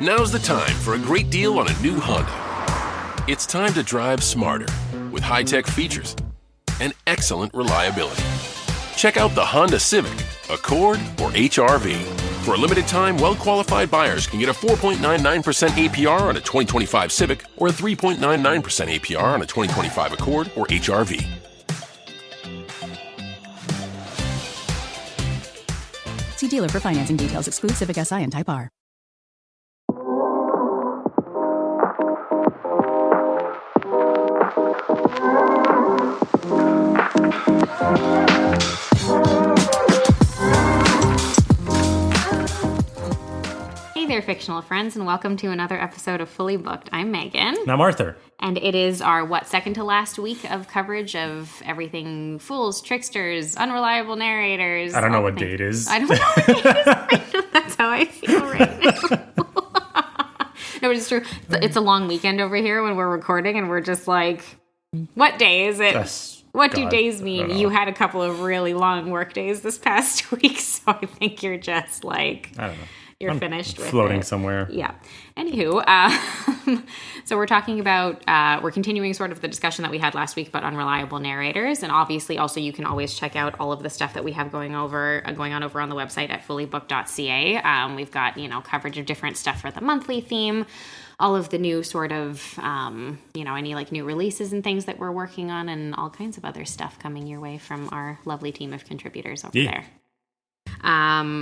Now's the time for a great deal on a new Honda. It's time to drive smarter with high-tech features and excellent reliability. Check out the Honda Civic, Accord, or HR-V. For a limited time, well-qualified buyers can get a 4.99% APR on a 2025 Civic or a 3.99% APR on a 2025 Accord or HR-V. See dealer for financing details. Exclude Civic Si and Type R. Hey there, fictional friends, and welcome to another episode of Fully Booked. I'm Megan. And I'm Arthur. And it is our, second to last week of coverage of everything fools, tricksters, unreliable narrators. I don't know what day it is. I don't know what day it is. I know, that's how I feel right now. No, but it's true. It's a long weekend over here when we're recording, and we're just like, what day is it? What do days mean? You had a couple of really long work days this past week, so I think you're just like... I don't know. I'm finished with floating it. somewhere. Yeah. Anywho, so we're talking about, we're continuing sort of the discussion that we had last week about unreliable narrators. And obviously also you can always check out all of the stuff that we have going on over on the website at fullybooked.ca. We've got, coverage of different stuff for the monthly theme, all of the new sort of, any like new releases and things that we're working on, and all kinds of other stuff coming your way from our lovely team of contributors over there.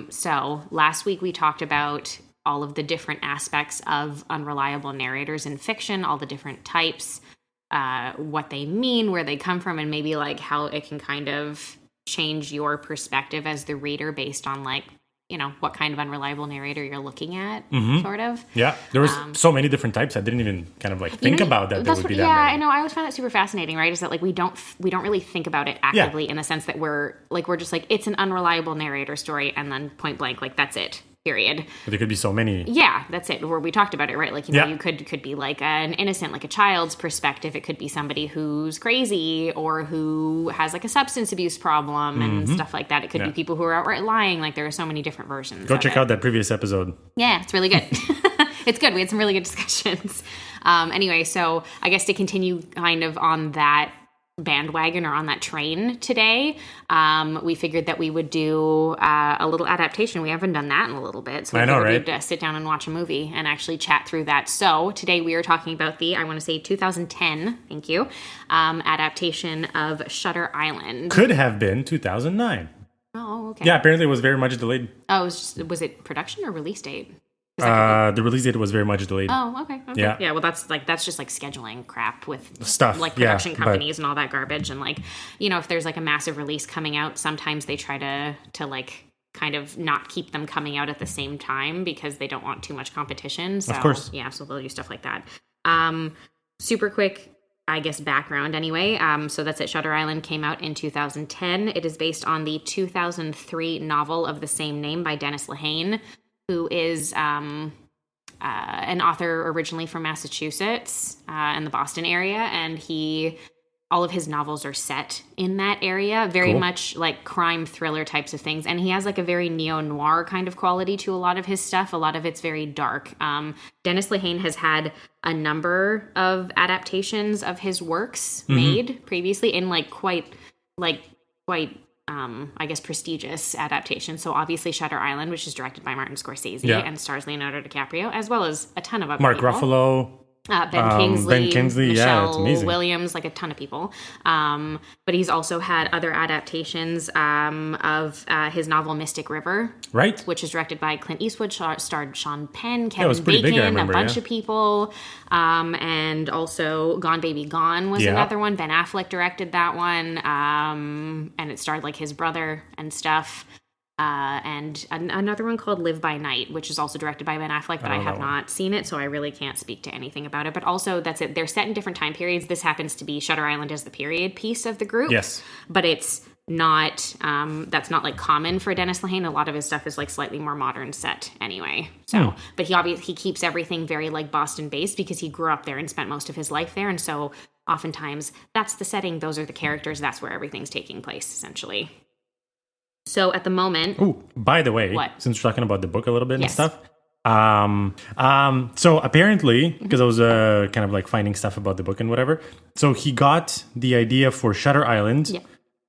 So last week we talked about all of the different aspects of unreliable narrators in fiction, all the different types, what they mean, where they come from, and maybe like how it can kind of change your perspective as the reader based on like, what kind of unreliable narrator you're looking at, sort of. Yeah, there was so many different types. I didn't even kind of like think about that there would be that many. I know. I always find that super fascinating, right? Is that like we don't really think about it actively in the sense that we're just like, it's an unreliable narrator story, and then point blank, like that's it. Period. But there could be so many. Yeah, that's it. Where we talked about it, right? Like, you could be like an innocent, like a child's perspective. It could be somebody who's crazy or who has like a substance abuse problem and stuff like that. It could be people who are outright lying. Like, there are so many different versions. Go check out that previous episode. Yeah, it's really good. It's good. We had some really good discussions. Anyway, so I guess to continue kind of on that bandwagon or on that train today, we figured that we would do a little adaptation. We haven't done that in a little bit, so we figured we'd sit down and watch a movie and actually chat through that. So today we are talking about the, I want to say 2010, thank you, adaptation of Shutter Island. Could have been 2009. Oh, okay. Yeah, apparently it was very much delayed. Oh, was it production or release date? The release date was very much delayed. Oh, okay. Yeah, well, that's just like scheduling crap with stuff, like production companies and all that garbage. And like, if there's like a massive release coming out, sometimes they try to like kind of not keep them coming out at the same time because they don't want too much competition. So, of course. Yeah, so they'll use stuff like that. Super quick, I guess, background anyway. So that's it. Shutter Island came out in 2010. It is based on the 2003 novel of the same name by Dennis Lehane, who is an author originally from Massachusetts in the Boston area, and all of his novels are set in that area, very much like crime thriller types of things, and he has like a very neo-noir kind of quality to a lot of his stuff. A lot of it's very dark. Dennis Lehane has had a number of adaptations of his works made previously in quite I guess, prestigious adaptation. So obviously Shutter Island, which is directed by Martin Scorsese and stars Leonardo DiCaprio, as well as a ton of other people. Mark Ruffalo. Ben Kingsley, Michelle it's amazing. Williams, like a ton of people. But he's also had other adaptations of his novel Mystic River, right? Which is directed by Clint Eastwood, starred Sean Penn, Kevin big, Bacon, a bunch of people. And also Gone Baby Gone was another one. Ben Affleck directed that one. And it starred like his brother and stuff. And another one called Live by Night, which is also directed by Ben Affleck, but I have not seen it, so I really can't speak to anything about it. But also, that's it. They're set in different time periods. This happens to be Shutter Island as the period piece of the group. Yes. But it's not, that's not like common for Dennis Lehane. A lot of his stuff is like slightly more modern set anyway. So, but he keeps everything very like Boston based because he grew up there and spent most of his life there. And so oftentimes that's the setting. Those are the characters. That's where everything's taking place essentially. So at the moment... Oh, by the way, what? Since we're talking about the book a little bit and stuff, So apparently, because I was kind of like finding stuff about the book and whatever, so he got the idea for Shutter Island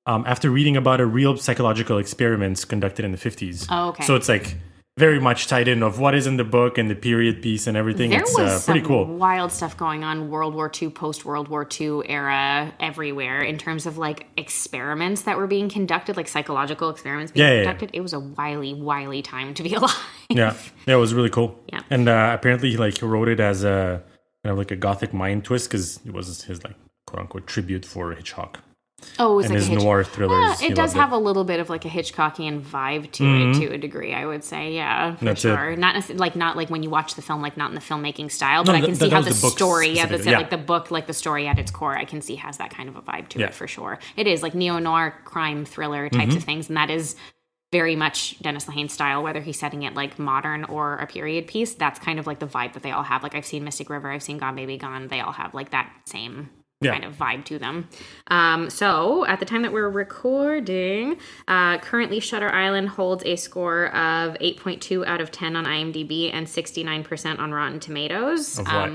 after reading about a real psychological experiments conducted in the 50s. Oh, okay. So it's like very much tied in of what is in the book and the period piece and everything. There It's was pretty some cool. wild stuff going on World War II, post-World War II era everywhere in terms of like experiments that were being conducted, like psychological experiments being conducted. It was a wily time to be alive. Yeah, it was really cool. Yeah. And apparently he wrote it as a kind of like a gothic mind twist because it was his like quote unquote tribute for Hitchcock. Oh, it was and like his noir thrillers. It does have a little bit of like a Hitchcockian vibe to it to a degree, I would say. Yeah, for sure. Not like when you watch the film, like not in the filmmaking style, but I can see how the story, like the book, like the story at its core, I can see has that kind of a vibe to it for sure. It is like neo-noir crime thriller types of things, and that is very much Dennis Lehane style, whether he's setting it like modern or a period piece. That's kind of like the vibe that they all have. Like I've seen Mystic River, I've seen Gone Baby Gone. They all have like that same kind of vibe to them. So at the time that we're recording, currently Shutter Island holds a score of 8.2 out of 10 on IMDb and 69% on Rotten Tomatoes. Of what?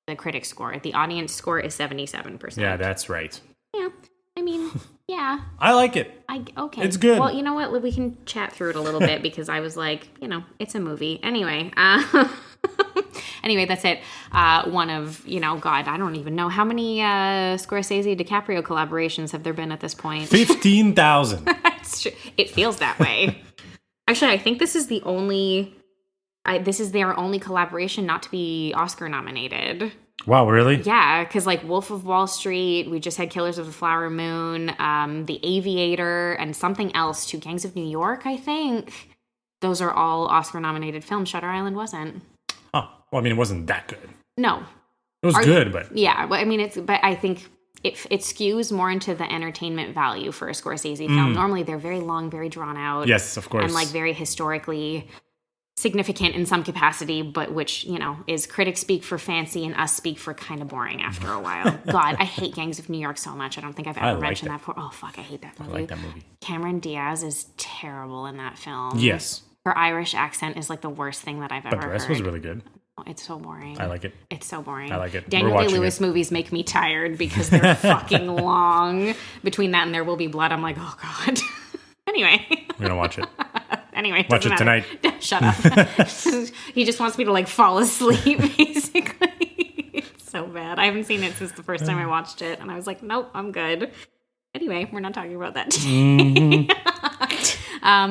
The critic score. The audience score is 77%. Yeah, that's right. Yeah. I mean, yeah. I like it. Okay. It's good. Well, you know what? We can chat through it a little bit because I was like, it's a movie. Anyway, that's it. One of, God, I don't even know how many Scorsese DiCaprio collaborations have there been at this point. 15,000. That's true. It feels that way. Actually, I think this is their only collaboration not to be Oscar nominated. Wow, really? Yeah, because like Wolf of Wall Street, we just had Killers of the Flower Moon, The Aviator, and something else, Two Gangs of New York, I think. Those are all Oscar-nominated films. Shutter Island wasn't. Oh, well, I mean, it wasn't that good. No. It was good, but... Yeah, but I mean, but I think it skews more into the entertainment value for a Scorsese film. Normally, they're very long, very drawn out. Yes, of course. And like very historically significant in some capacity, but which, is critics speak for fancy and us speak for kind of boring after a while. God, I hate Gangs of New York so much. I don't think I've ever mentioned that before. Oh, fuck, I hate that movie. I like that movie. Cameron Diaz is terrible in that film. Yes. Her Irish accent is like the worst thing that I've ever heard. But the rest was really good. Oh, it's so boring. I like it. It's so boring. I like it. Daniel Day-Lewis movies make me tired because they're fucking long. Between that and There Will Be Blood, I'm like, oh, God. Anyway. We're going to watch it. Anyway, watch it tonight. Shut up. He just wants me to like fall asleep, basically. It's so bad. I haven't seen it since the first time I watched it, and I was like, nope, I'm good. Anyway, we're not talking about that today.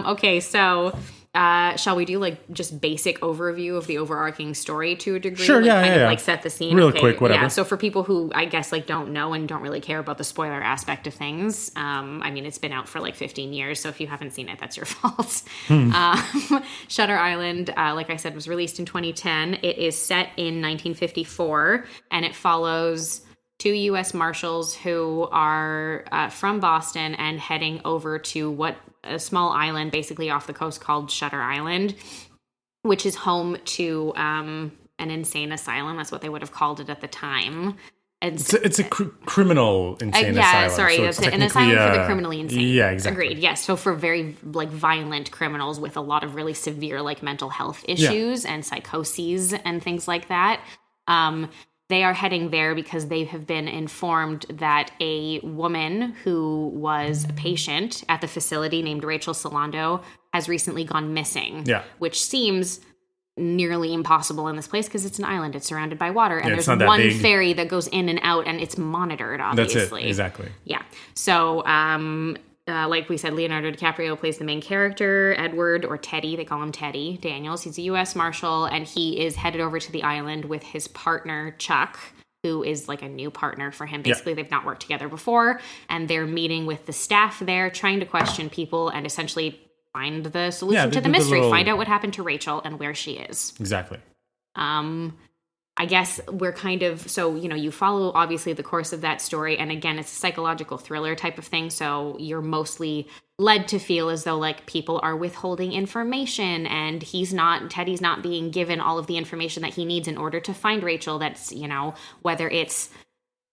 Okay, so shall we do like just basic overview of the overarching story to a degree? Sure, like, yeah. Like set the scene. Real quick, whatever. Yeah, so for people who I guess like don't know and don't really care about the spoiler aspect of things, I mean, it's been out for like 15 years, so if you haven't seen it, that's your fault. Shutter Island, like I said, was released in 2010. It is set in 1954, and it follows two U.S. Marshals who are from Boston and heading over to a small island basically off the coast called Shutter Island, which is home to an insane asylum. That's what they would have called it at the time. It's a criminal insane asylum. Sorry, so that's an asylum for the criminally insane. Yeah, exactly. Agreed, yes. So for very like violent criminals with a lot of really severe like mental health issues and psychoses and things like that. They are heading there because they have been informed that a woman who was a patient at the facility named Rachel Solando has recently gone missing. Yeah. Which seems nearly impossible in this place because it's an island. It's surrounded by water. And there's one ferry that goes in and out and it's monitored, obviously. That's it, exactly. Yeah. So, like we said, Leonardo DiCaprio plays the main character, Edward, or Teddy. They call him Teddy Daniels. He's a U.S. Marshal, and he is headed over to the island with his partner, Chuck, who is like a new partner for him. Basically, they've not worked together before, and they're meeting with the staff there, trying to question people and essentially find the solution to the mystery, find out what happened to Rachel and where she is. Exactly. I guess we're kind of, so, you follow obviously the course of that story. And again, it's a psychological thriller type of thing. So you're mostly led to feel as though like people are withholding information and Teddy's not being given all of the information that he needs in order to find Rachel. That's, whether it's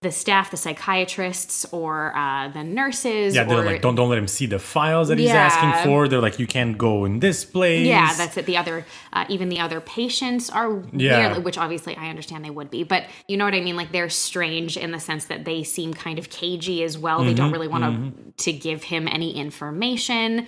the staff, the psychiatrists, or the nurses. Yeah, they're or, like, don't let him see the files that he's asking for. They're like, you can't go in this place. Yeah, that's it. The other, even the other patients are weird, which obviously I understand they would be. But you know what I mean? Like, they're strange in the sense that they seem kind of cagey as well. They don't really want to give him any information.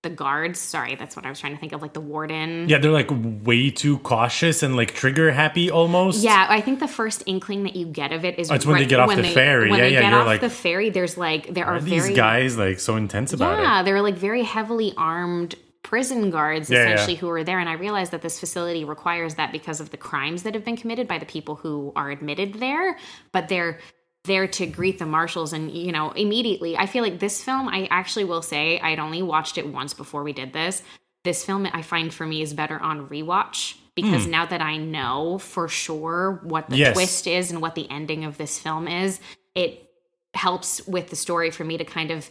The guards, sorry, that's what I was trying to think of, like the warden. Yeah, they're like way too cautious and like trigger happy almost. Yeah, I think the first inkling that you get of it is it's when they get off the ferry. When they get you're off like, the ferry, there's like, there are these guys like so intense about it. Yeah, they're like very heavily armed prison guards essentially who are there. And I realize that this facility requires that because of the crimes that have been committed by the people who are admitted there. But they're there to greet the marshals and, you know, immediately. I feel like this film, I actually will say, I'd only watched it once before we did this. This film, I find for me, is better on rewatch because now that I know for sure what the twist is and what the ending of this film is, it helps with the story for me to kind of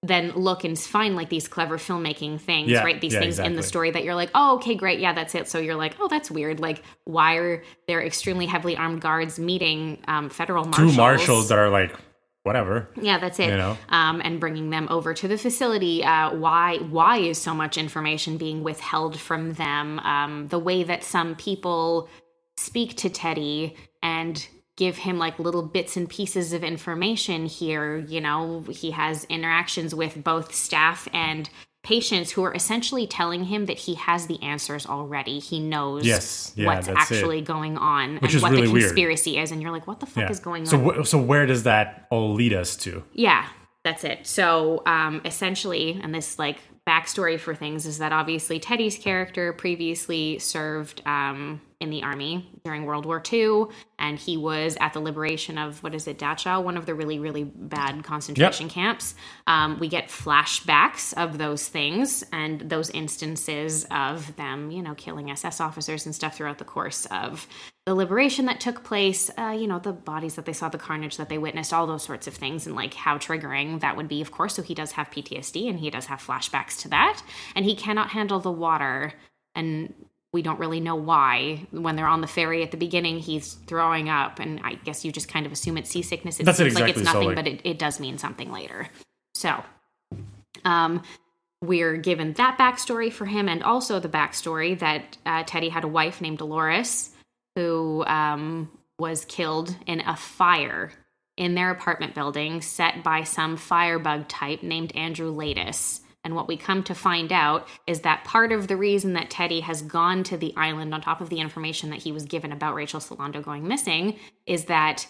then look and find like these clever filmmaking things, right? These things in the story that you're like, oh, okay, great. Yeah, that's it. So you're like, oh, that's weird. Like, why are there extremely heavily armed guards meeting federal marshals? Two marshals that are like, whatever. Yeah, that's it. You know? And bringing them over to the facility. Why is so much information being withheld from them? The way that some people speak to Teddy and give him like little bits and pieces of information here. You know, he has interactions with both staff and patients who are essentially telling him that he has the answers already. He knows what's actually going on Which and is what really the weird. conspiracy is. And you're like, what the fuck is going on? So where does that all lead us to? Yeah, that's it. So essentially, and this like backstory for things is that obviously Teddy's character previously served in the army during World War II, and he was at the liberation of, Dachau, one of the really, really bad concentration camps. We get flashbacks of those things and those instances of them, you know, killing SS officers and stuff throughout the course of the liberation that took place, you know, the bodies that they saw, the carnage that they witnessed, all those sorts of things, and like how triggering that would be, of course. So he does have PTSD and he does have flashbacks to that, and he cannot handle the water, and we don't really know why. When they're on the ferry at the beginning, he's throwing up, and I guess you just kind of assume it's seasickness. It seems like it's nothing, but it does mean something later. So, we're given that backstory for him, and also the backstory that Teddy had a wife named Dolores who was killed in a fire in their apartment building set by some firebug type named Andrew Latis. And what we come to find out is that part of the reason that Teddy has gone to the island, on top of the information that he was given about Rachel Solando going missing, is that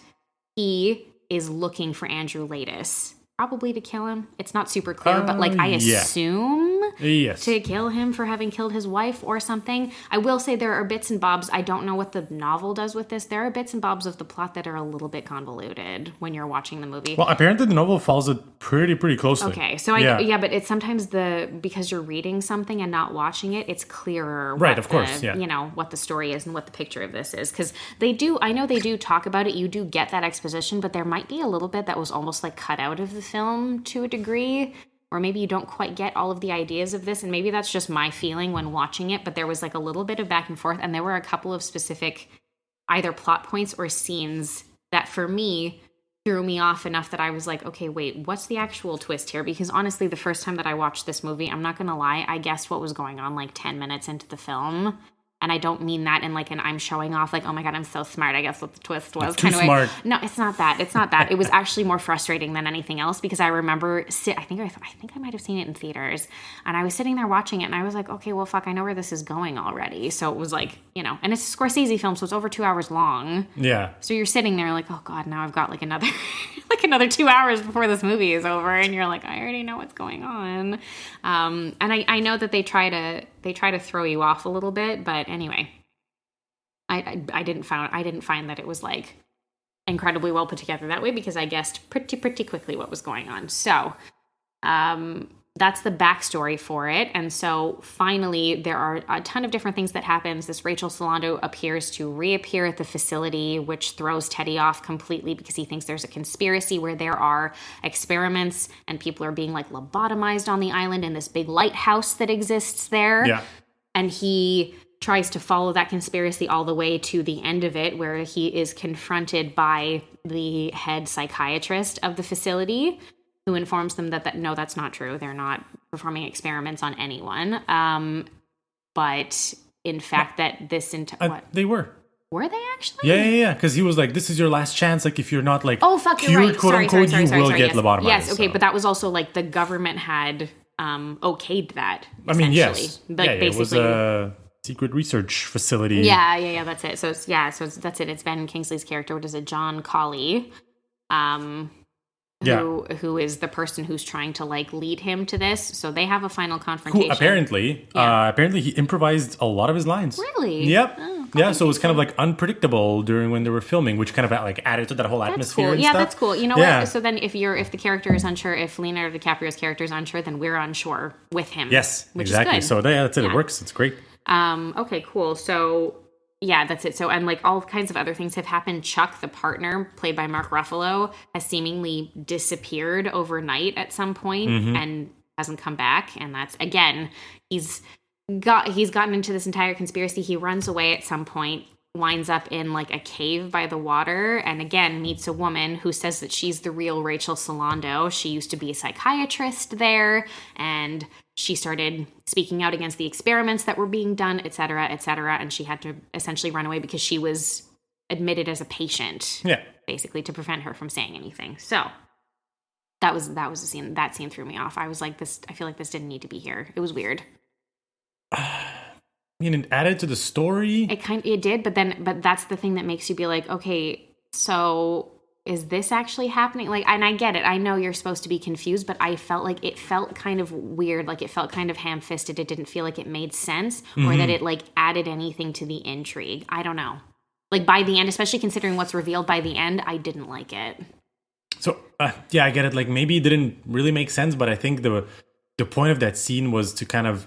he is looking for Andrew Latis. Probably to kill him. It's not super clear, but like I assume to kill him for having killed his wife or something. I will say there are bits and bobs. I don't know what the novel does with this. There are bits and bobs of the plot that are a little bit convoluted when you're watching the movie. Well, apparently the novel follows it pretty closely. Okay, so but it's sometimes because you're reading something and not watching it, it's clearer. Right, of course, you know, what the story is and what the picture of this is. Because I know they do talk about it. You do get that exposition, but there might be a little bit that was almost like cut out of the film to a degree, or maybe you don't quite get all of the ideas of this, and maybe that's just my feeling when watching it, but there was like a little bit of back and forth, and there were a couple of specific either plot points or scenes that for me threw me off enough that I was like, okay, wait, what's the actual twist here? Because honestly, the first time that I watched this movie, I'm not gonna lie, I guessed what was going on like 10 minutes into the film. And I don't mean that in like an I'm showing off, like, oh my God, I'm so smart. I guess what the twist was. Too smart. No, it's not that. It's not that. It was actually more frustrating than anything else because I remember, I think I might have seen it in theaters. And I was sitting there watching it and I was like, okay, well, fuck, I know where this is going already. So it was like, you know, and it's a Scorsese film, so it's over 2 hours long. Yeah. So you're sitting there like, oh God, now I've got like another, like another 2 hours before this movie is over. And you're like, I already know what's going on. And I know that they try to throw you off a little bit, but anyway, I didn't find that it was like incredibly well put together that way because I guessed pretty quickly what was going on. So that's the backstory for it. And so finally, there are a ton of different things that happens. This Rachel Solando appears to reappear at the facility, which throws Teddy off completely because he thinks there's a conspiracy where there are experiments and people are being like lobotomized on the island in this big lighthouse that exists there. Yeah. And he tries to follow that conspiracy all the way to the end of it, where he is confronted by the head psychiatrist of the facility, who informs them that no, that's not true. They're not performing experiments on anyone. But in fact, that this entire... They were. Were they actually? Yeah. Because he was like, this is your last chance. Like, if you're not, like, you're right. quote unquote, you will get lobotomized. Yes, okay, so. but that was also, like, the government had okayed that, I mean, yes. Like, basically, it was a secret research facility. Yeah, that's it. So that's it. It's Ben Kingsley's character, what is it, John Colley, who is the person who's trying to, like, lead him to this. So they have a final confrontation. Who apparently he improvised a lot of his lines. Really? Yep. So it was kind of like unpredictable during when they were filming, which kind of like added to that whole atmosphere. Cool. And yeah, stuff. that's cool. You know what? So then if the character is unsure, if Leonardo DiCaprio's character is unsure, then we're unsure with him. Yes, which exactly. Is good. So that's it. Yeah. It works. It's great. Okay, cool. So yeah, that's it. So, and like all kinds of other things have happened. Chuck, the partner, played by Mark Ruffalo, has seemingly disappeared overnight at some point and hasn't come back. And that's, again, he's gotten into this entire conspiracy. He runs away at some point, winds up in like a cave by the water, and again meets a woman who says that she's the real Rachel Solando. She used to be a psychiatrist there, and she started speaking out against the experiments that were being done, et cetera, and she had to essentially run away because she was admitted as a patient, basically, to prevent her from saying anything. So that was a scene. That scene threw me off. I was like, I feel like this didn't need to be here. It was weird. I mean, it added to the story. It did, but that's the thing that makes you be like, okay, so is this actually happening? Like, and I get it. I know you're supposed to be confused, but I felt like it felt kind of weird. Like, it felt kind of ham-fisted. It didn't feel like it made sense, or that it like added anything to the intrigue. I don't know. Like, by the end, especially considering what's revealed by the end, I didn't like it. So I get it. Like, maybe it didn't really make sense, but I think the point of that scene was to kind of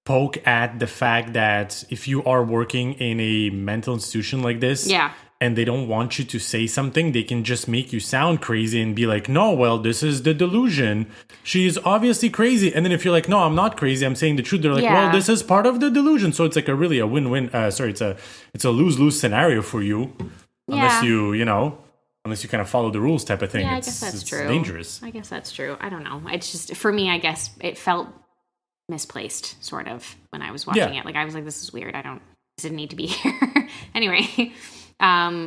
poke at the fact that if you are working in a mental institution like this, and they don't want you to say something, they can just make you sound crazy and be like, no, well, this is the delusion. She is obviously crazy. And then if you're like, no, I'm not crazy, I'm saying the truth, they're like, well, this is part of the delusion. So it's like a win-win. It's a lose-lose scenario for you, unless unless you kind of follow the rules type of thing. Yeah, I guess that's true. It's dangerous. I guess that's true. I don't know. It's just, for me, I guess it felt misplaced, sort of, when I was watching it. Like, I was like, this is weird. This didn't need to be here. Anyway,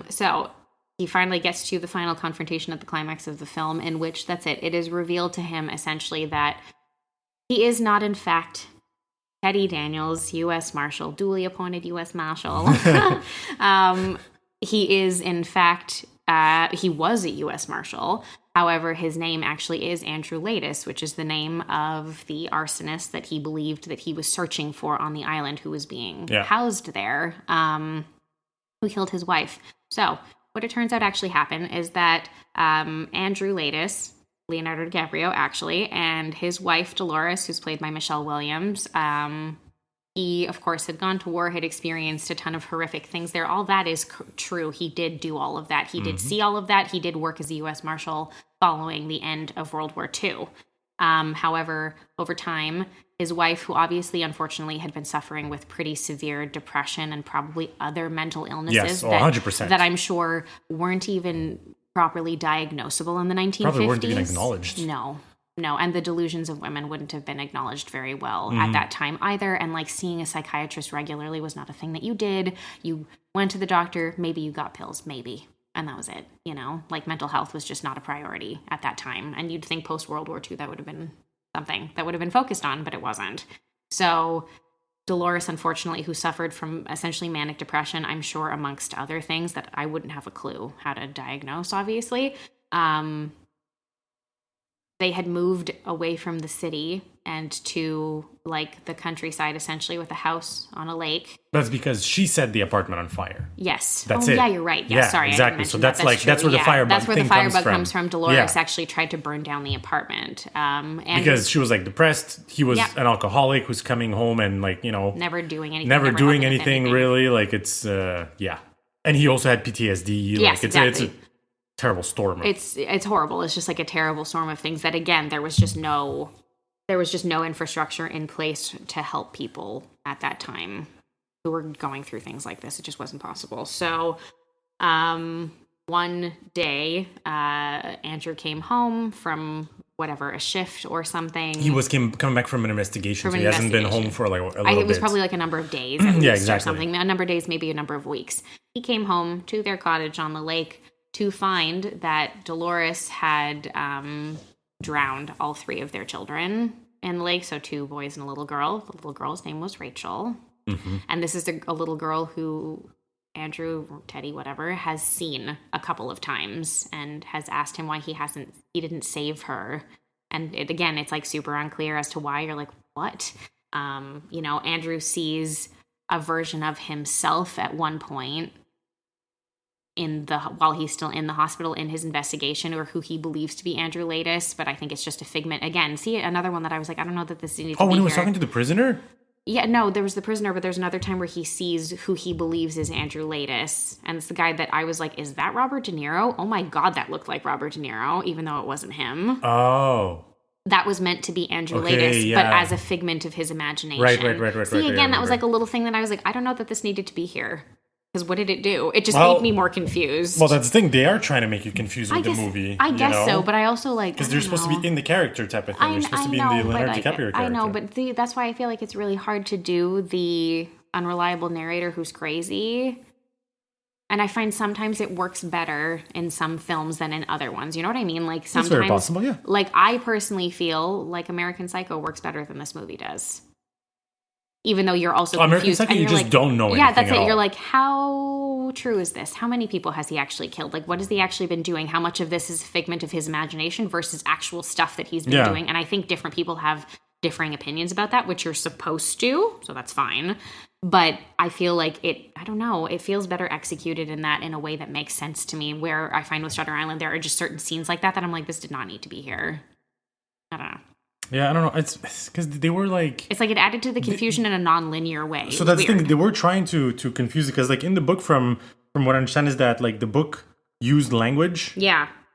so he finally gets to the final confrontation at the climax of the film, in which, that's it. It is revealed to him, essentially, that he is not, in fact, Teddy Daniels, U.S. Marshal, duly appointed U.S. Marshal. He is, in fact, he was a U.S. Marshal. However, his name actually is Andrew Latis, which is the name of the arsonist that he believed that he was searching for on the island, who was being housed there, who killed his wife. So what it turns out actually happened is that Andrew Latis, Leonardo DiCaprio actually, and his wife Dolores, who's played by Michelle Williams, he, of course, had gone to war, had experienced a ton of horrific things there. All that is true. He did do all of that. He did see all of that. He did work as a U.S. Marshal following the end of World War II. However, over time, his wife, who obviously, unfortunately, had been suffering with pretty severe depression and probably other mental illnesses 100%. that I'm sure weren't even properly diagnosable in the 1950s. Probably weren't even acknowledged. No, and the delusions of women wouldn't have been acknowledged very well at that time either. And like seeing a psychiatrist regularly was not a thing that you did. You went to the doctor, maybe you got pills, maybe. And that was it, Like mental health was just not a priority at that time. And you'd think post-World War II that would have been something that would have been focused on, but it wasn't. So Dolores, unfortunately, who suffered from essentially manic depression, I'm sure amongst other things that I wouldn't have a clue how to diagnose, obviously, they had moved away from the city and to like the countryside, essentially, with a house on a lake. That's because she set the apartment on fire. Yes. That's it. Yeah, you're right. Yeah, sorry. Exactly. So that's where the firebug That's where the firebug comes comes from. Dolores actually tried to burn down the apartment. And because she was like depressed. He was an alcoholic who's coming home and like, never doing anything. Never doing anything really. Like it's, And he also had PTSD. Yes, exactly. It's a terrible storm. It's horrible. It's just like a terrible storm of things that, again, there was just no infrastructure in place to help people at that time who were going through things like this. It just wasn't possible. So one day, Andrew came home from whatever, a shift or something. He was coming back from an investigation, so he hasn't been home for like a little bit. It was probably like a number of days at least, yeah, exactly. or something. A number of days, maybe a number of weeks. He came home to their cottage on the lake to find that Dolores had drowned all 3 of their children in the lake. So 2 boys and a little girl. The little girl's name was Rachel. Mm-hmm. And this is a little girl who Andrew, Teddy, whatever, has seen a couple of times and has asked him why he didn't save her. And it's like super unclear as to why. You're like, what? Andrew sees a version of himself at one point while he's still in the hospital in his investigation, or who he believes to be Andrew Latis, but I think it's just a figment. Again, see, another one that I was like, I don't know that this needed to be when he was here. talking to the prisoner? Yeah, no, there was the prisoner, but there's another time where he sees who he believes is Andrew Latis. And it's the guy that I was like, is that Robert De Niro? Oh my God, that looked like Robert De Niro, even though it wasn't him. Oh. That was meant to be Andrew Latis, but as a figment of his imagination. Right. See, again, that was like a little thing that I was like, I don't know that this needed to be here. Because what did it do? It just made me more confused. Well, that's the thing. They are trying to make you confused with the movie. I guess so, but I also like... Because they're supposed to be in the character type of thing. They're supposed to be in the Leonardo DiCaprio character. I know, but that's why I feel like it's really hard to do the unreliable narrator who's crazy. And I find sometimes it works better in some films than in other ones. You know what I mean? Like sometimes... That's very possible, yeah. Like I personally feel like American Psycho works better than this movie does. Even though you're also confused. American Psycho, you just don't know anything. Yeah, that's it. You're like, how true is this? How many people has he actually killed? Like, what has he actually been doing? How much of this is a figment of his imagination versus actual stuff that he's been doing? And I think different people have differing opinions about that, which you're supposed to, so that's fine. But I feel like I don't know, it feels better executed in a way that makes sense to me, where I find with Shutter Island, there are just certain scenes like that I'm like, this did not need to be here. I don't know. Yeah, I don't know. It's because they were like... It's like it added to the confusion in a non-linear way. So that's the thing. They were trying to confuse it because like in the book, from what I understand is that like the book used language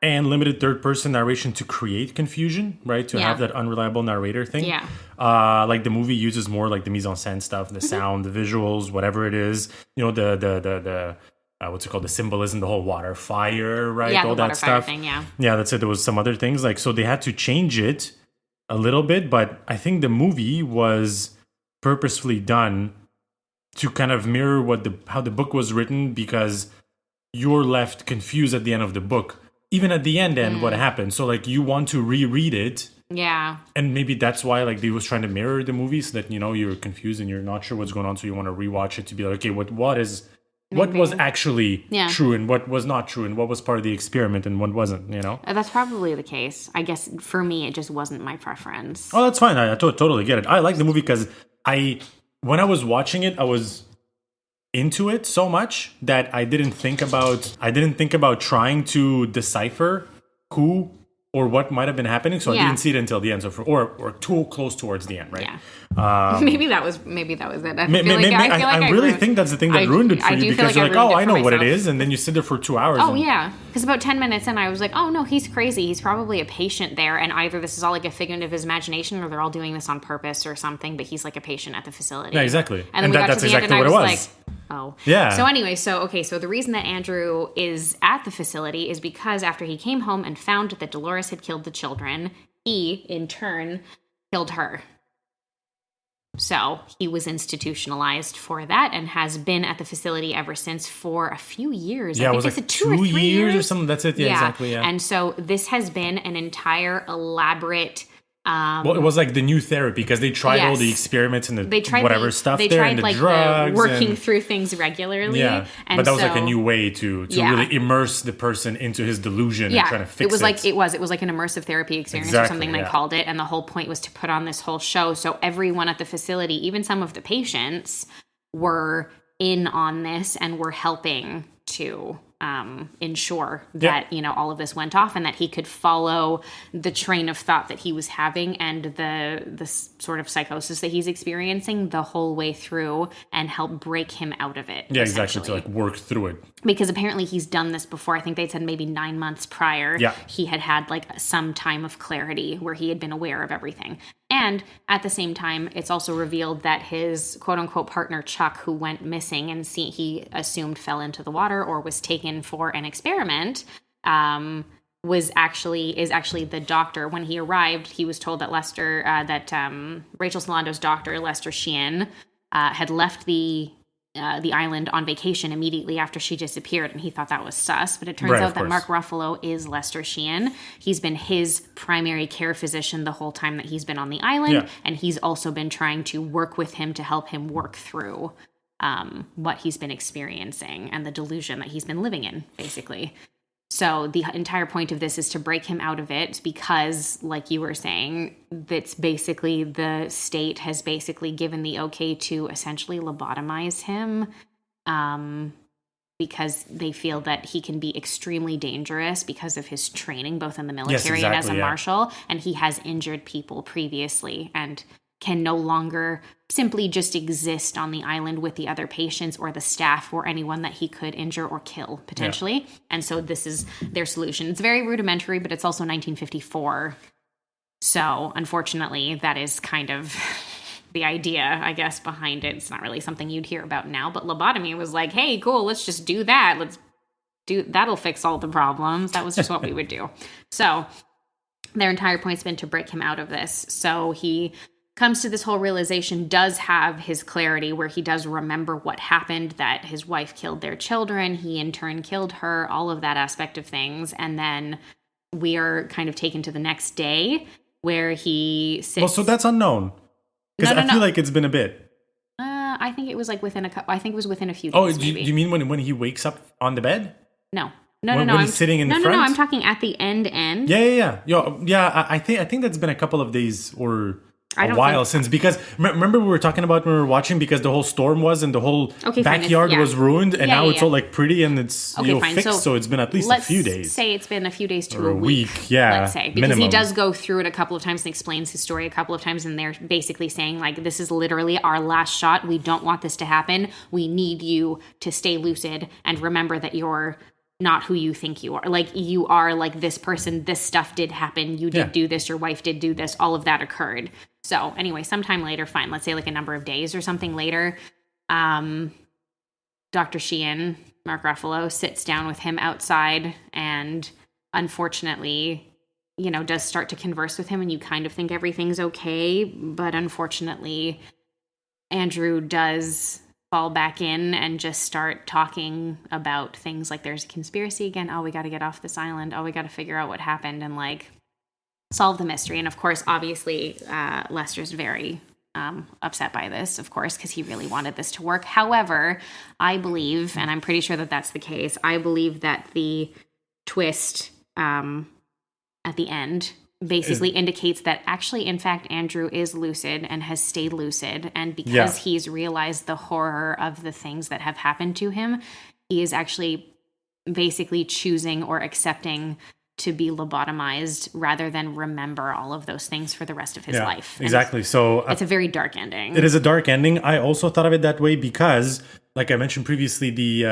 and limited third-person narration to create confusion, right? To have that unreliable narrator thing. Yeah. Like the movie uses more like the mise-en-scène stuff, the sound, the visuals, whatever it is. You know, the what's it called? The symbolism, the whole water, fire, right? Yeah, all the that water, stuff. Fire thing, yeah. Yeah, that's it. There was some other things. Like, so they had to change it a little bit, but I think the movie was purposefully done to kind of mirror how the book was written, because you're left confused at the end of the book, even at the end and what happened. So like you want to reread it. Yeah. And maybe that's why like they was trying to mirror the movie, so that, you know, you're confused and you're not sure what's going on, so you want to rewatch it to be like, okay, what was actually true and what was not true, and what was part of the experiment and what wasn't, you know? That's probably the case. I guess for me, it just wasn't my preference. Oh, that's fine. I totally get it. I like the movie because when I was watching it, I was into it so much that I didn't think about trying to decipher who or what might have been happening, so I didn't see it until the end, or too close towards the end, right? Yeah. Maybe that was it. I really think that's the thing that ruined it for you, because you're like, oh, I know what it is, and then you sit there for 2 hours. Oh, yeah. Because about 10 minutes in, I was like, oh, no, he's crazy. He's probably a patient there, and either this is all like a figment of his imagination, or they're all doing this on purpose or something, but he's like a patient at the facility. Yeah, exactly. And then we got that's to the exactly end, and what I it was was. like, oh. Yeah. So anyway, so the reason that Andrew is at the facility is because after he came home and found that Dolores had killed the children, he, in turn, killed her. So he was institutionalized for that and has been at the facility ever since for a few years. Yeah, I think it was like 2 or 3 years or something. That's it. Yeah, exactly. Yeah. And so this has been an entire elaborate... well, it was like the new therapy, because they tried all the experiments and stuff there, and the like drugs, working through things regularly. Yeah, and but that was like a new way to really immerse the person into his delusion and try to fix it. It was like an immersive therapy experience or something they called it, and the whole point was to put on this whole show. So everyone at the facility, even some of the patients, were in on this and were helping to ensure that all of this went off, and that he could follow the train of thought that he was having and the sort of psychosis that he's experiencing the whole way through, and help break him out of it. Yeah, exactly, to like work through it. Because apparently he's done this before. I think they said maybe 9 months prior, he had like some time of clarity where he had been aware of everything. And at the same time, it's also revealed that his quote-unquote partner, Chuck, who went missing and he assumed fell into the water or was taken for an experiment, is actually the doctor. When he arrived, he was told that Rachel Solando's doctor, Lester Sheehan, had left the island on vacation immediately after she disappeared, and he thought that was sus. But it turns out that Mark Ruffalo is Lester Sheehan. He's been his primary care physician the whole time that he's been on the island, and he's also been trying to work with him to help him work through what he's been experiencing and the delusion that he's been living in, basically. So the entire point of this is to break him out of it because, like you were saying, that's basically the state has basically given the okay to essentially lobotomize him because they feel that he can be extremely dangerous because of his training, both in the military and as a marshal. And he has injured people previously and can no longer simply just exist on the island with the other patients or the staff or anyone that he could injure or kill potentially. Yeah. And so this is their solution. It's very rudimentary, but it's also 1954. So unfortunately, that is kind of the idea, I guess, behind it. It's not really something you'd hear about now, but lobotomy was like, hey, cool, let's just do that. That'll fix all the problems. That was just what we would do. So their entire point's been to break him out of this. So he comes to this whole realization, does have his clarity where he does remember what happened, that his wife killed their children, he in turn killed her, all of that aspect of things. And then we are kind of taken to the next day where he sits... Well, so that's unknown. Because I feel like it's been a bit. I think it was like within a few days. Oh, do you mean when he wakes up on the bed? No. When he's sitting in the front? No, I'm talking at the end. Yeah, I think that's been a couple of days or... a while since, because remember we were talking about when we were watching, because the whole storm was and the whole backyard was ruined, and now it's all like pretty and it's fixed, so it's been at least a few days. Let's say it's been a few days to or a week. Let's say, because he does go through it a couple of times and explains his story a couple of times, and they're basically saying like, this is literally our last shot, we don't want this to happen, we need you to stay lucid and remember that you're not who you think you are. Like, you are like this person, this stuff did happen, you did do this, your wife did do this, all of that occurred. So anyway, sometime later, fine, let's say like a number of days or something later, Dr. Sheehan, Mark Ruffalo, sits down with him outside and unfortunately, does start to converse with him, and you kind of think everything's okay, but unfortunately, Andrew does fall back in and just start talking about things like there's a conspiracy again, oh, we got to get off this island, oh, we got to figure out what happened and like solve the mystery. And of course, obviously, Lester's very upset by this, of course, because he really wanted this to work. However, I believe, and I'm pretty sure that that's the case, I believe that the twist at the end basically indicates that actually, in fact, Andrew is lucid and has stayed lucid. And because he's realized the horror of the things that have happened to him, he is actually basically choosing or accepting to be lobotomized rather than remember all of those things for the rest of his life. And exactly. So it's a very dark ending. It is a dark ending. I also thought of it that way because, like I mentioned previously, the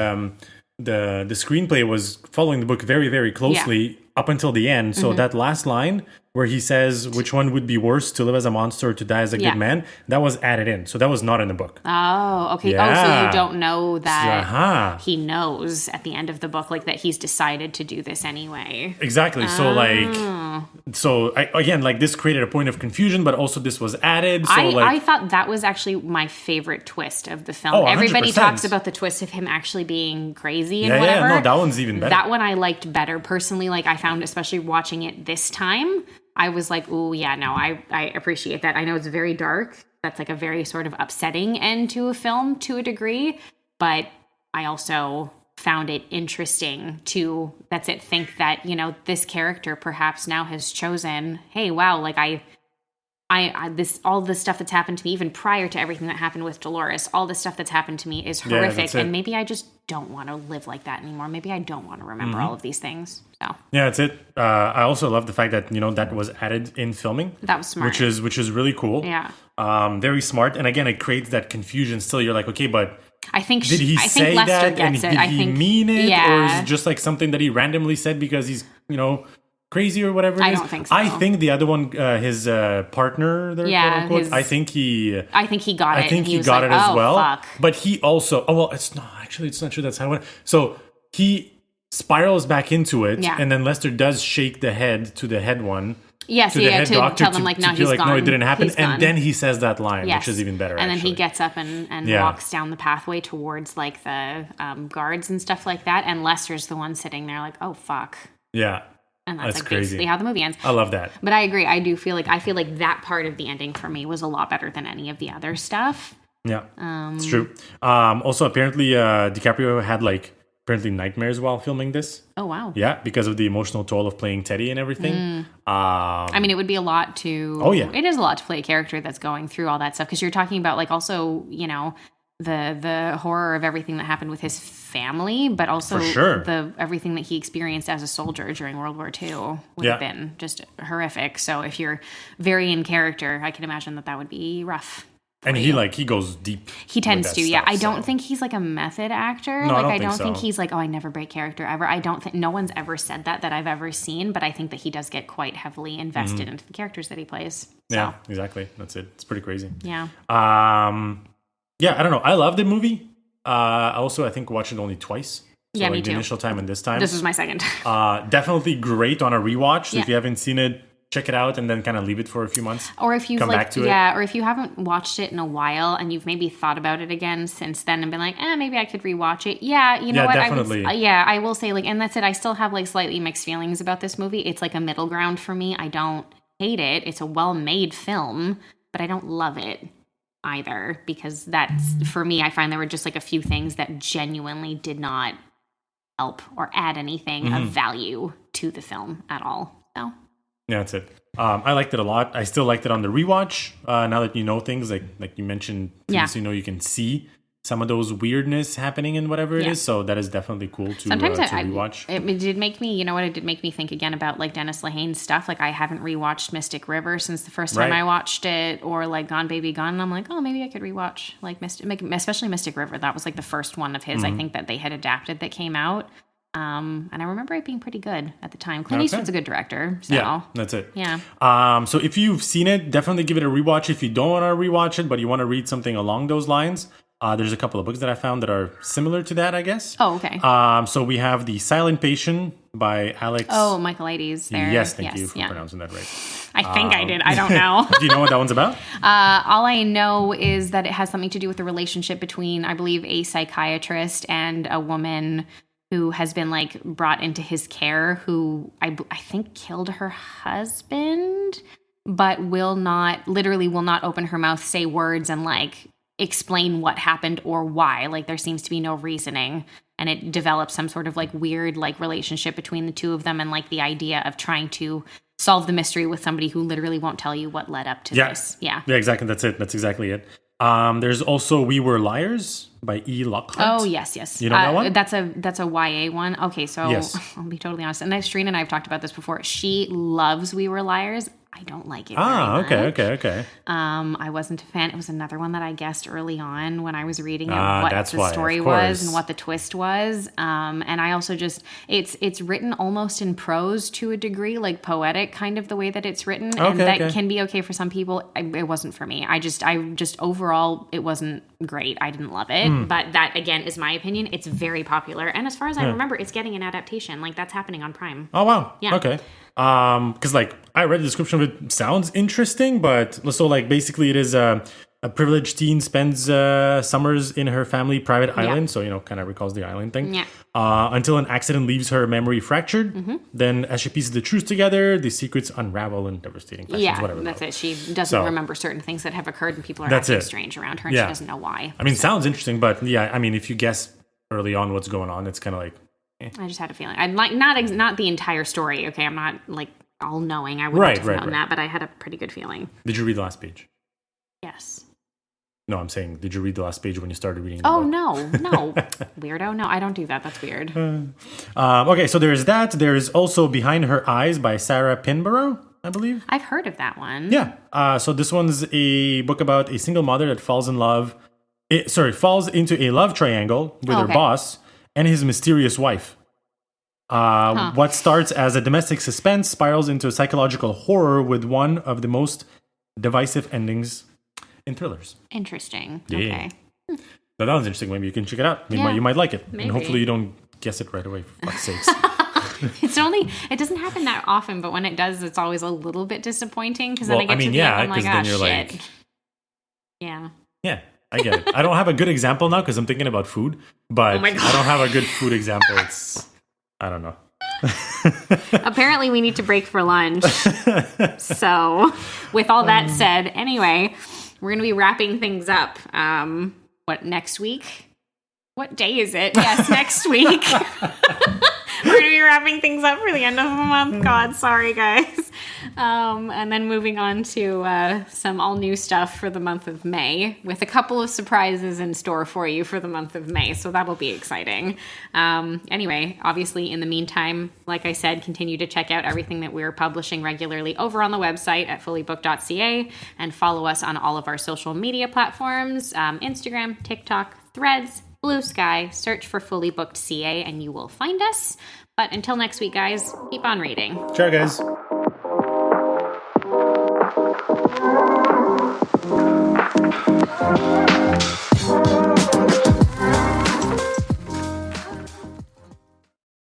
screenplay was following the book very, very closely up until the end. So that last line where he says, which one would be worse, to live as a monster or to die as a good man, that was added in. So that was not in the book. Oh, okay. Yeah. Oh, so you don't know that he knows at the end of the book, like that he's decided to do this anyway. Exactly. So again, this created a point of confusion, but also this was added. So I thought that was actually my favorite twist of the film. Oh, everybody talks about the twist of him actually being crazy and whatever. Yeah, no, that one's even better. That one I liked better personally. Like I found, especially watching it this time, I was like, ooh, yeah, no, I appreciate that. I know it's very dark. That's like a very sort of upsetting end to a film to a degree. But I also found it interesting to, think that, this character perhaps now has chosen, hey, wow, like all this stuff that's happened to me, even prior to everything that happened with Dolores, all this stuff that's happened to me is horrific. And maybe I just don't want to live like that anymore. Maybe I don't want to remember all of these things. So yeah, that's it. I also love the fact that, that was added in filming. That was smart. Which is really cool. Yeah. Very smart. And again, it creates that confusion still. You're like, okay, but I think did he say Lester that? Gets and it. did he mean it? Or is it just like something that he randomly said because he's, crazy or whatever it is. I don't think so. I think the other one, his partner, there, quote unquote, I think he got it. I think he got it as well. Fuck. But he also, it's not true. That's how it went. So he spirals back into it, and then Lester does shake the head to the head one. Yes, to tell them, like, no, he's gone. No, it didn't happen. And then he says that line, which is even better, and then actually. he gets up and walks down the pathway towards, like, the guards and stuff like that. And Lester's the one sitting there like, oh, fuck. Yeah. And that's like crazy. Basically how the movie ends. I love that. But I agree. I feel like that part of the ending for me was a lot better than any of the other stuff. Yeah, it's true. Also, apparently, DiCaprio had, like, nightmares while filming this. Oh, wow. Yeah, because of the emotional toll of playing Teddy and everything. I mean, it would be a lot to... Oh, yeah. It is a lot to play a character that's going through all that stuff, because you're talking about, like, also, you know, the horror of everything that happened with his family, but also everything that he experienced as a soldier during World War II would have been just horrific. So if you're very in character, I can imagine that would be rough. And he goes deep. He tends to, yeah. I don't think he's like a method actor. No, like I don't think he's like, oh, I never break character ever. I don't think no one's ever said that I've ever seen, but I think that he does get quite heavily invested into the characters that he plays. So. Yeah, exactly. That's it. It's pretty crazy. Yeah. Yeah, I don't know. I love the movie. Also, I think watched it only twice. So, yeah, like, me too. The initial time and this time. This was my second. Definitely great on a rewatch. So if you haven't seen it, check it out and then kind of leave it for a few months. Or if you've come back to it. Or if you haven't watched it in a while and you've maybe thought about it again since then and been like, maybe I could rewatch it. Yeah, you know what? Definitely. I will say, like, and that's it. I still have, like, slightly mixed feelings about this movie. It's like a middle ground for me. I don't hate it. It's a well-made film, but I don't love it either, because that's, for me, I find there were just, like, a few things that genuinely did not help or add anything of value to the film at all. So yeah, that's it. I liked it a lot. I still liked it on the rewatch. Now that you know things, like you mentioned, so you know, you can see some of those weirdness happening and whatever it is. So that is definitely cool to rewatch. It did make me, you know what, it did make me think again about, like, Dennis Lehane's stuff. Like, I haven't rewatched Mystic River since the first time I watched it, or, like, Gone Baby Gone. And I'm like, oh, maybe I could rewatch, like, especially Mystic River. That was, like, the first one of his, I think, that they had adapted that came out. And I remember it being pretty good at the time. Clint Eastwood's a good director. So. Yeah, that's it. Yeah. So if you've seen it, definitely give it a rewatch. If you don't want to rewatch it, but you want to read something along those lines, there's a couple of books that I found that are similar to that, I guess. Oh, okay. So we have The Silent Patient by Alex. Oh, Michaelides there. Yes, thank you for pronouncing that right. I think I did. I don't know. Do you know what that one's about? All I know is that it has something to do with the relationship between, I believe, a psychiatrist and a woman who has been, like, brought into his care, who I think killed her husband, but will not open her mouth, say words, and, like, explain what happened or why. Like, there seems to be no reasoning, and it develops some sort of, like, weird, like, relationship between the two of them, and, like, the idea of trying to solve the mystery with somebody who literally won't tell you what led up to this. Yeah, exactly. That's it. That's exactly it. There's also We Were Liars by E. Lockhart. Oh, yes. You know that one? That's a YA one. Okay, so I'll be totally honest. And Shreen and I have talked about this before. She loves We Were Liars. I don't like it very much. Okay. I wasn't a fan. It was another one that I guessed early on when I was reading what the story was and what the twist was. And I also just, it's written almost in prose to a degree, like poetic kind of the way that it's written. And that can be okay for some people. It wasn't for me. I just overall, it wasn't great. I didn't love it. But that, again, is my opinion. It's very popular. And as far as I remember, it's getting an adaptation. Like, that's happening on Prime. Oh, wow. Yeah. Okay. Because, like, I read the description of it, sounds interesting, but so, like, basically it is a privileged teen spends summers in her family private island, so, you know, kind of recalls the island thing, until an accident leaves her memory fractured. Then, as she pieces the truth together, the secrets unravel in devastating fashions, whatever. That's it. She doesn't remember certain things that have occurred, and people are acting strange around her, and she doesn't know why. I mean, sounds interesting, but, I mean, if you guess early on what's going on, it's kind of like... I just had a feeling. I'm like not the entire story. Okay, I'm not, like, all knowing. I wouldn't have known that, but I had a pretty good feeling. Did you read the last page? Yes. No, I'm saying, did you read the last page when you started reading? No, weirdo. No, I don't do that. That's weird. Okay, so there's that. There is also Behind Her Eyes by Sarah Pinborough, I believe. I've heard of that one. Yeah. So this one's a book about a single mother that falls into a love triangle with her boss and his mysterious wife. What starts as a domestic suspense spirals into a psychological horror with one of the most divisive endings in thrillers. Interesting. Yeah. Okay. Now, that was interesting. Maybe you can check it out. You might like it. Maybe. And hopefully you don't guess it right away, for fuck's sakes. It doesn't happen that often, but when it does, it's always a little bit disappointing because then I get to the end, I'm like, then oh, you're shit. like, Yeah. yeah, I get it. I don't have a good example now because I'm thinking about food, but Oh my God. I don't have a good food example. I don't know. Apparently, we need to break for lunch. So, with all that said, anyway, we're going to be wrapping things up. Next week? What day is it? Yes, next week. We're going to be wrapping things up for the end of the month. God, sorry, guys. And then moving on to some all-new stuff for the month of May, with a couple of surprises in store for you for the month of May. So that'll be exciting. Anyway, obviously, in the meantime, like I said, continue to check out everything that we're publishing regularly over on the website at fullybooked.ca, and follow us on all of our social media platforms, Instagram, TikTok, Threads, Blue Sky. Search for Fully Booked CA and you will find us. But until next week, guys, keep on reading. Ciao, guys. Thank you.